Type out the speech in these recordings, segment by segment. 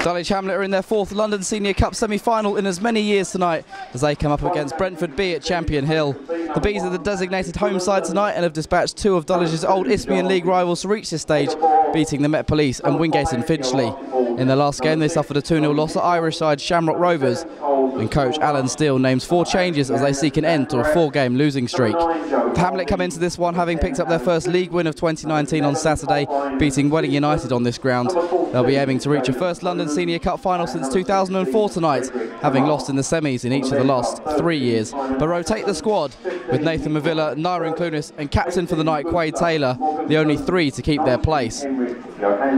Dulwich Hamlet are in their 4th London Senior Cup semi-final in as many years tonight as they come up against Brentford B at Champion Hill. The Bees are the designated home side tonight and have dispatched 2 of Dulwich's old Isthmian League rivals to reach this stage, beating the Met Police and Wingate and Finchley. In their last game they suffered a 2-0 loss at Irish side Shamrock Rovers, and coach Alan Steele names 4 changes as they seek an end to a 4-game losing streak. The Hamlet come into this one having picked up their first league win of 2019 on Saturday, beating Welling United on this ground. They'll be aiming to reach a first London Senior Cup final since 2004 tonight, having lost in the semis in each of the last 3 years. But rotate the squad with Nathan Mavilla, Nyron Clunis and captain for the night Quade Taylor, the only 3 to keep their place.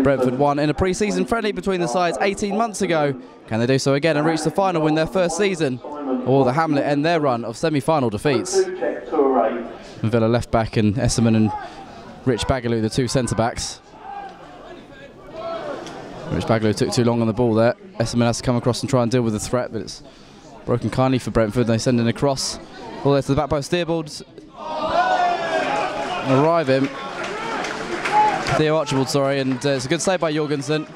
Brentford won in a pre-season friendly between the sides 18 months ago. Can they do so again and reach the final in their first season? Or will the Hamlet end their run of semi-final defeats? Mavilla left back and Esserman and Rich Bagaloo the 2 centre-backs. Rich Bagaloo took too long on the ball there. Esserman has to come across and try and deal with the threat, but it's broken kindly for Brentford. They send in a cross all the way to the back post. Theobald arrive him. Theo Archibald, sorry, and it's a good save by Jorgensen.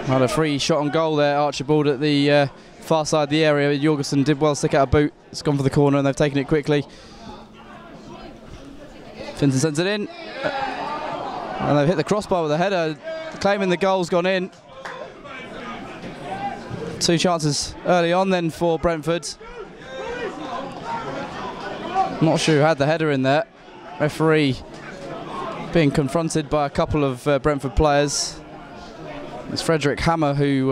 Had a free shot on goal there, Archibald at the far side of the area. Jorgensen did well to stick out a boot. It's gone for the corner and they've taken it quickly. Finton sends it in. And they've hit the crossbar with a header, claiming the goal's gone in. 2 chances early on then for Brentford. Not sure who had the header in there. Referee being confronted by a couple of Brentford players. It's Frederick Hammer who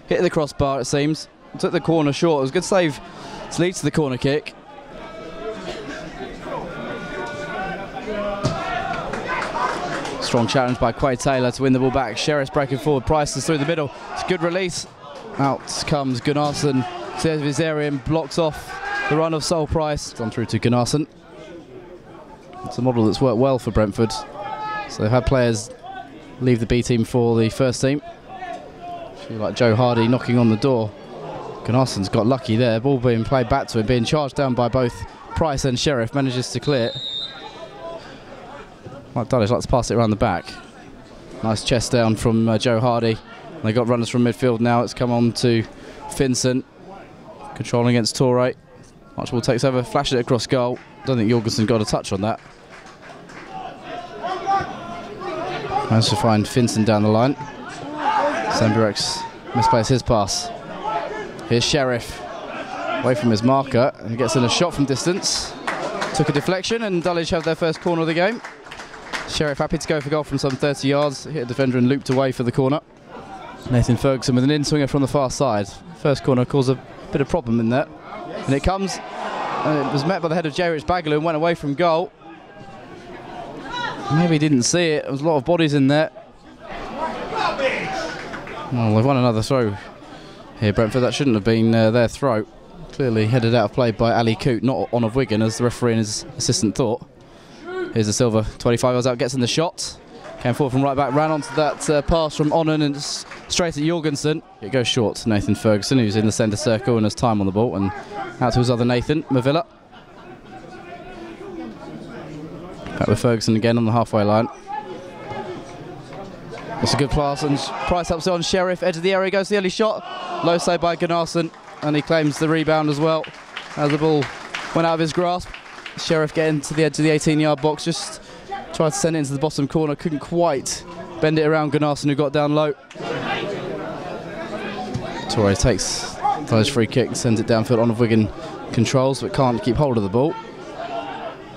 hit the crossbar, it seems. Took the corner short. It was a good save to lead to the corner kick. Strong challenge by Quade Taylor to win the ball back. Sheriff's breaking forward. Price is through the middle. It's a good release. Out comes Gunnarsson to the edge of his area and blocks off the run of Sol Price. It's on through to Gunnarsson. It's a model that's worked well for Brentford. So they've had players leave the B team for the first team. Like Joe Hardy knocking on the door. Gunnarsson's got lucky there. Ball being played back to him, being charged down by both Price and Sheriff. Manages to clear it. Mike Dulwich likes to pass it around the back. Nice chest down from Joe Hardy. They got runners from midfield now. It's come on to Vincent. Controlling against Torre. Archibald takes over, flashes it across goal. Don't think Jorgensen got a touch on that. Managed to find Vincent down the line. Samburek's misplaced his pass. Here's Sheriff. Away from his marker. He gets in a shot from distance. Took a deflection and Dulwich have their first corner of the game. Sheriff happy to go for goal from some 30 yards. Hit a defender and looped away for the corner. Nathan Ferguson with an in-swinger from the far side. First corner caused a bit of problem in there. And it comes, and it was met by the head of Rich Bagaloo and went away from goal. Maybe he didn't see it. There was a lot of bodies in there. Well, they've won another throw here, Brentford. That shouldn't have been their throw. Clearly headed out of play by Ali Coote, not on of Wigan, as the referee and his assistant thought. Here's the Silva, 25 yards out, gets in the shot. Came forward from right back, ran onto that pass from Onan and straight at Jorgensen. It goes short to Nathan Ferguson, who's in the centre circle and has time on the ball. And out to his other Nathan, Mavilla. Back with Ferguson again on the halfway line. It's a good pass and Price helps it on Sheriff. Edge of the area goes the early shot. Low save by Gunnarsson and he claims the rebound as well as the ball went out of his grasp. Sheriff getting to the edge of the 18-yard box, just tried to send it into the bottom corner, couldn't quite bend it around Gunnarsson, who got down low. Torre takes Dulwich free kick, sends it downfield. On of Wigan controls but can't keep hold of the ball.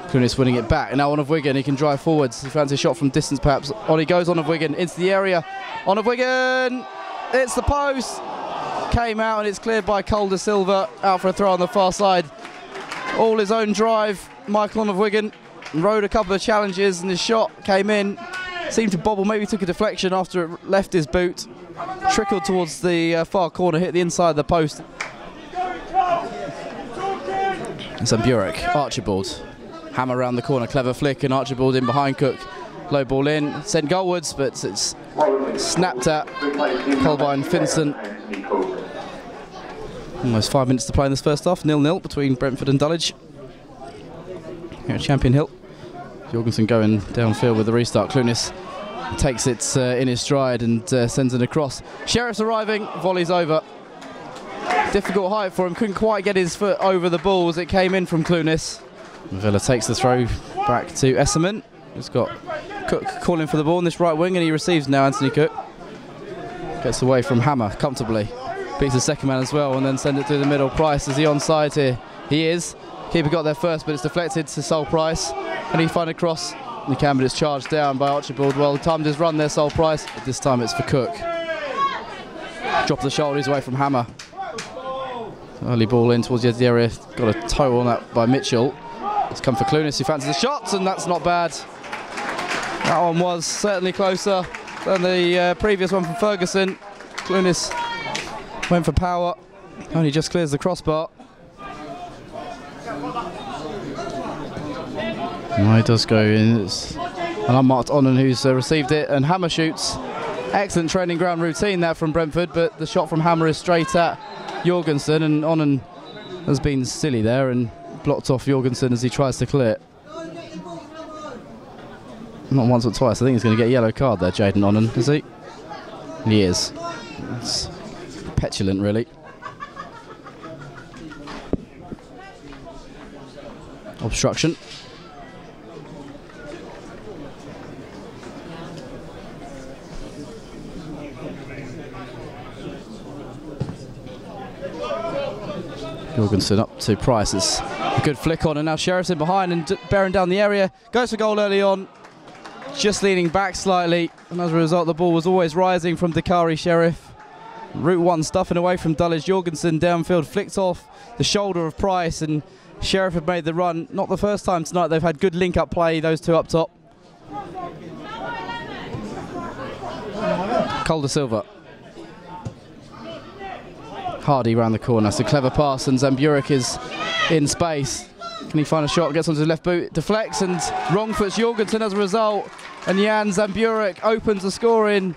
Clunis winning it back. Now on of Wigan, he can drive forwards. He fancies a shot from distance perhaps. On he goes, on of Wigan into the area. On of Wigan, it's the post. Came out and it's cleared by Calder Silva. Out for a throw on the far side. All his own drive. Michael on of Wigan rode a couple of challenges and his shot came in. Seemed to bobble, maybe took a deflection after it left his boot. Trickled towards the far corner, hit the inside of the post. Samburek, Archibald. Hammer around the corner, clever flick, and Archibald in behind Cook. Low ball in, sent goalwards, but it's snapped at. Colbine, Vincent. Almost 5 minutes to play in this first half. 0-0 between Brentford and Dulwich here at Champion Hill. Jorgensen going downfield with the restart. Clunis takes it in his stride and sends it across. Sheriff's arriving, volley's over. Difficult height for him, couldn't quite get his foot over the ball as it came in from Clunis. Villa takes the throw back to Esserman. He's got Cook calling for the ball in this right wing, and he receives now. Anthony Cook gets away from Hammer comfortably. Beats the second man as well, and then send it through the middle. Price, is he onside here? He is. Keeper got there first, but it's deflected to Sol Price. Can he find a cross? He can, but it's charged down by Archibald. Well, timed his run there, Sol Price. But this time it's for Cook. Drop the shoulders away from Hammer. Early ball in towards the edge of the area. Got a toe on that by Mitchell. It's come for Clunis, who fancies the shots, and that's not bad. That one was certainly closer than the previous one from Ferguson. Clunis went for power, only just clears the crossbar. He does go in. It's an unmarked Onan who's received it, and Hammer shoots. Excellent training ground routine there from Brentford, but the shot from Hammer is straight at Jorgensen, and Onan has been silly there and blocked off Jorgensen as he tries to clear it. Not once or twice. I think he's going to get a yellow card there, Jaden Onan, is he? He is. It's petulant, really. Obstruction. Jorgensen up to Price. It's a good flick on, and now Sheriff's in behind and bearing down the area. Goes for goal early on, just leaning back slightly, and as a result the ball was always rising from Dakari Sheriff. Route 1 stuffing away from Dulwich. Jorgensen downfield flicked off the shoulder of Price, and Sheriff have made the run. Not the first time tonight they've had good link-up play, those two up top. Calder Silva. Hardy round the corner. It's a clever pass, and Zamburek is in space. Can he find a shot? Gets onto his left boot, deflects, and wrong foots Jorgensen as a result. And Jan Zamburek opens the scoring.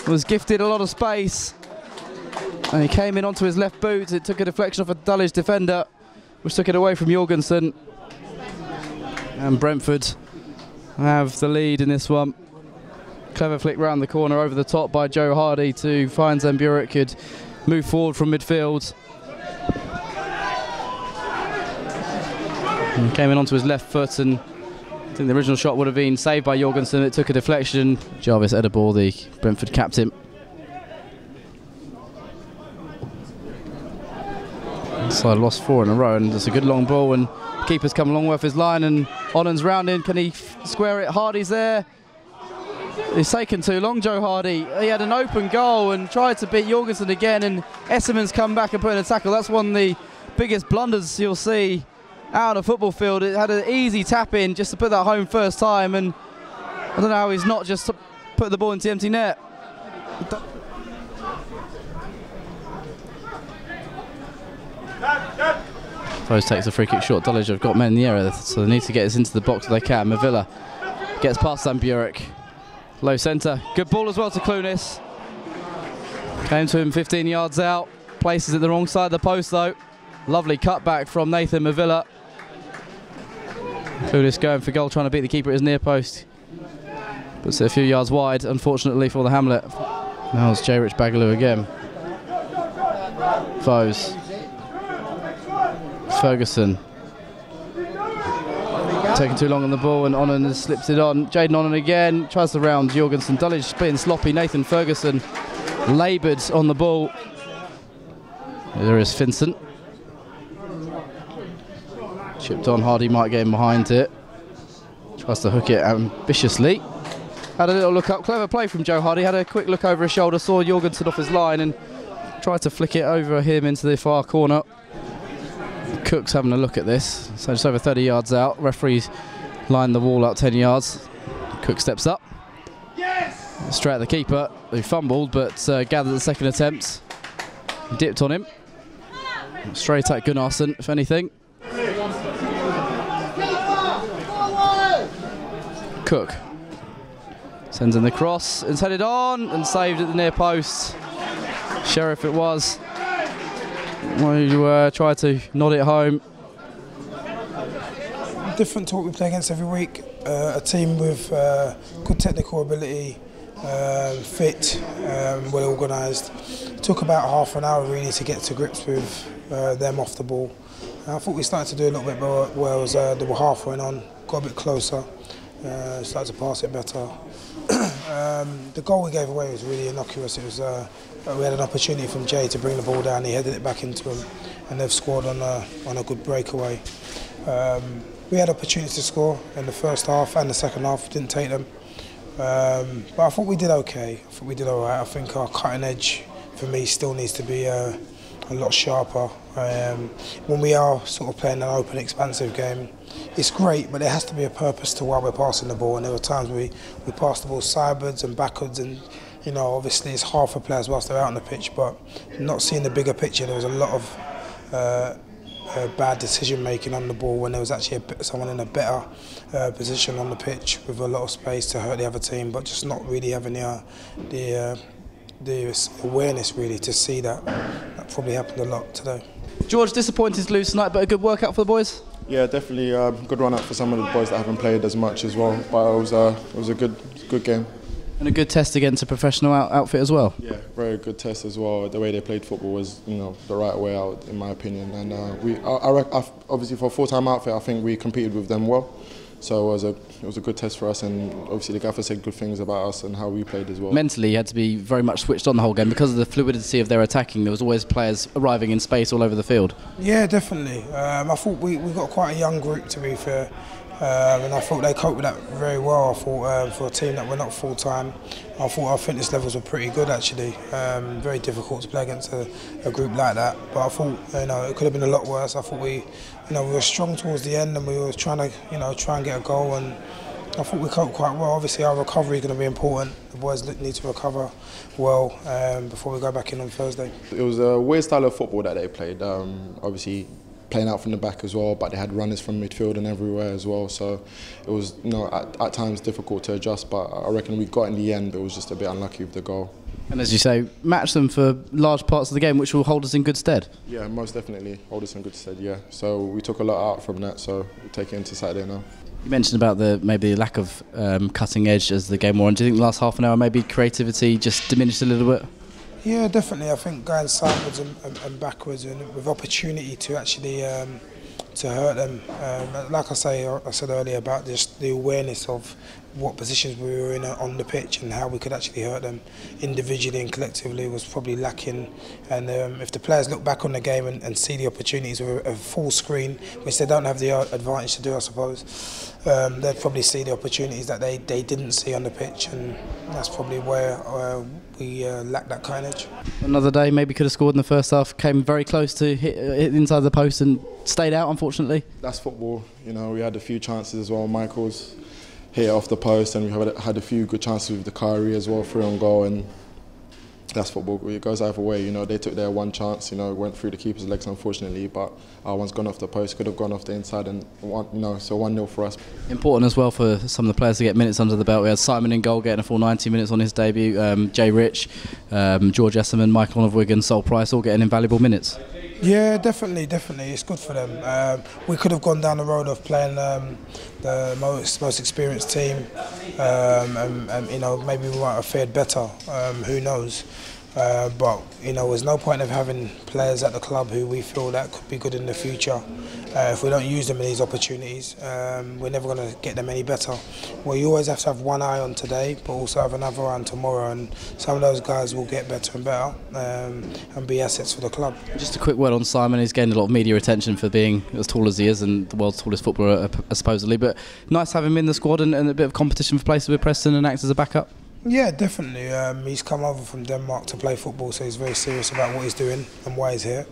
Was gifted a lot of space, and he came in onto his left boot. It took a deflection off a Dulwich defender, which took it away from Jorgensen. And Brentford have the lead in this one. Clever flick round the corner over the top by Joe Hardy to find Zamburek could move forward from midfield. And came in onto his left foot, and I think the original shot would have been saved by Jorgensen. It took a deflection. Jarvis Edibor, the Brentford captain. So I lost 4 in a row, and it's a good long ball, and keeper's come a long way off his line, and Onan's round in. Can he square it? Hardy's there. It's taken too long, Joe Hardy. He had an open goal and tried to beat Jorgensen again, and Esserman's come back and put in a tackle. That's one of the biggest blunders you'll see out on a football field. It had an easy tap in just to put that home first time, and I don't know how he's not just put the ball into the empty net. Rose takes a free kick short. Dulwich have got men in the area, so they need to get this into the box if they can. Mavilla gets past Zamburek. Low centre. Good ball as well to Clunis. Came to him 15 yards out. Places it the wrong side of the post though. Lovely cutback from Nathan Mavilla. Clunis going for goal, trying to beat the keeper at his near post. Puts it a few yards wide, unfortunately for the Hamlet. Now it's J. Rich Bagaloo again. Foes. Ferguson. Taking too long on the ball, and Onan has slipped it on. Jaden Onan again, tries to round Jorgensen. Dulwich being sloppy. Nathan Ferguson laboured on the ball. There is Vincent. Chipped on, Hardy might get in behind it. Tries to hook it ambitiously. Had a little look up, clever play from Joe Hardy. Had a quick look over his shoulder, saw Jorgensen off his line and tried to flick it over him into the far corner. Cook's having a look at this, so just over 30 yards out. Referees line the wall out 10 yards. Cook steps up. Yes! Straight at the keeper, who fumbled but gathered the second attempt. Dipped on him. Straight at Gunnarsson, if anything. Cook sends in the cross, it's headed on and saved at the near post. Sheriff it was. We try to nod it home. Different to what we play against every week. A team with good technical ability, fit, well organised. It took about half an hour really to get to grips with them off the ball. And I thought we started to do a little bit more well as the half went on, got a bit closer, started to pass it better. The goal we gave away was really innocuous. It was we had an opportunity from Jay to bring the ball down. He headed it back into him, and they've scored on a good breakaway. We had opportunities to score in the first half and the second half, didn't take them. But I thought we did okay. I thought we did all right. I think our cutting edge, for me, still needs to be a lot sharper. When we are sort of playing an open, expansive game, it's great, but there has to be a purpose to why we're passing the ball. And there were times we passed the ball sideways and backwards, and obviously it's hard for players whilst they're out on the pitch, but not seeing the bigger picture. There was a lot of bad decision making on the ball when there was actually someone in a better position on the pitch with a lot of space to hurt the other team, but just not really having the awareness really to see that. That probably happened a lot today. George, disappointed to lose tonight, but a good workout for the boys? Yeah, definitely good run out for some of the boys that haven't played as much as well, but it was a good game. And a good test against a professional outfit as well? Yeah, very good test as well. The way they played football was the right way out, in my opinion. And obviously for a full-time outfit, I think we competed with them well. So it was a good test for us, and obviously the gaffer said good things about us and how we played as well. Mentally, you had to be very much switched on the whole game because of the fluidity of their attacking. There was always players arriving in space all over the field. Yeah, definitely. I thought we got quite a young group, to be fair. And I thought they coped with that very well. I thought for a team that were not full-time, I thought our fitness levels were pretty good actually. Very difficult to play against a group like that. But I thought it could have been a lot worse. I thought we were strong towards the end, and we were trying to try and get a goal. And I thought we coped quite well. Obviously our recovery is going to be important. The boys need to recover well before we go back in on Thursday. It was a weird style of football that they played. Obviously, playing out from the back as well, but they had runners from midfield and everywhere as well, so it was at times difficult to adjust, but I reckon we got in the end, but it was just a bit unlucky with the goal. And as you say, match them for large parts of the game, which will hold us in good stead. Yeah, most definitely hold us in good stead, yeah. So we took a lot out from that, so we'll take it into Saturday now. You mentioned about maybe the lack of cutting edge as the game wore on. Do you think the last half an hour maybe creativity just diminished a little bit? Yeah, definitely. I think going sideways and backwards and with opportunity to actually to hurt them. Like I said earlier about just the awareness of what positions we were in on the pitch and how we could actually hurt them individually and collectively was probably lacking. And if the players look back on the game and see the opportunities with a full screen, which they don't have the advantage to do, I suppose, they'd probably see the opportunities that they didn't see on the pitch, and that's probably where we lack that kind of edge. Another day, maybe could have scored in the first half, came very close to hit inside the post and stayed out, unfortunately. That's football, we had a few chances as well. Michael's hit it off the post, and we had a few good chances with the Kyrie as well, 3 on goal, and that's football. It goes either way. They took their one chance, went through the keeper's legs unfortunately, but our one's gone off the post, could have gone off the inside, and so 1-0 for us. Important as well for some of the players to get minutes under the belt. We had Simon in goal getting a full 90 minutes on his debut, Jay Rich, George Esserman, Michael of Wigan, Sol Price, all getting invaluable minutes. Yeah, definitely. It's good for them. We could have gone down the road of playing the most experienced team, and maybe we might have fared better. Who knows? But there's no point of having players at the club who we feel that could be good in the future. If we don't use them in these opportunities, we're never going to get them any better. Well, you always have to have one eye on today, but also have another eye on tomorrow, and some of those guys will get better and better and be assets for the club. Just a quick word on Simon. He's gained a lot of media attention for being as tall as he is and the world's tallest footballer, supposedly, but nice to have him in the squad and a bit of competition for places with Preston and act as a backup. Yeah, definitely. He's come over from Denmark to play football, so he's very serious about what he's doing and why he's here.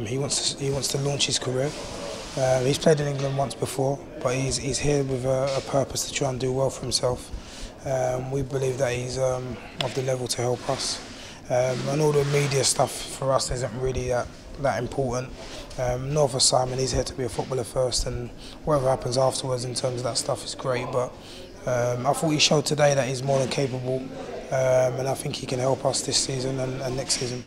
He wants to launch his career. He's played in England once before, but he's here with a purpose to try and do well for himself. We believe that he's of the level to help us. And all the media stuff for us isn't really that important. Nor for Simon. He's here to be a footballer first, and whatever happens afterwards in terms of that stuff is great. But I thought he showed today that he's more than capable, and I think he can help us this season and next season.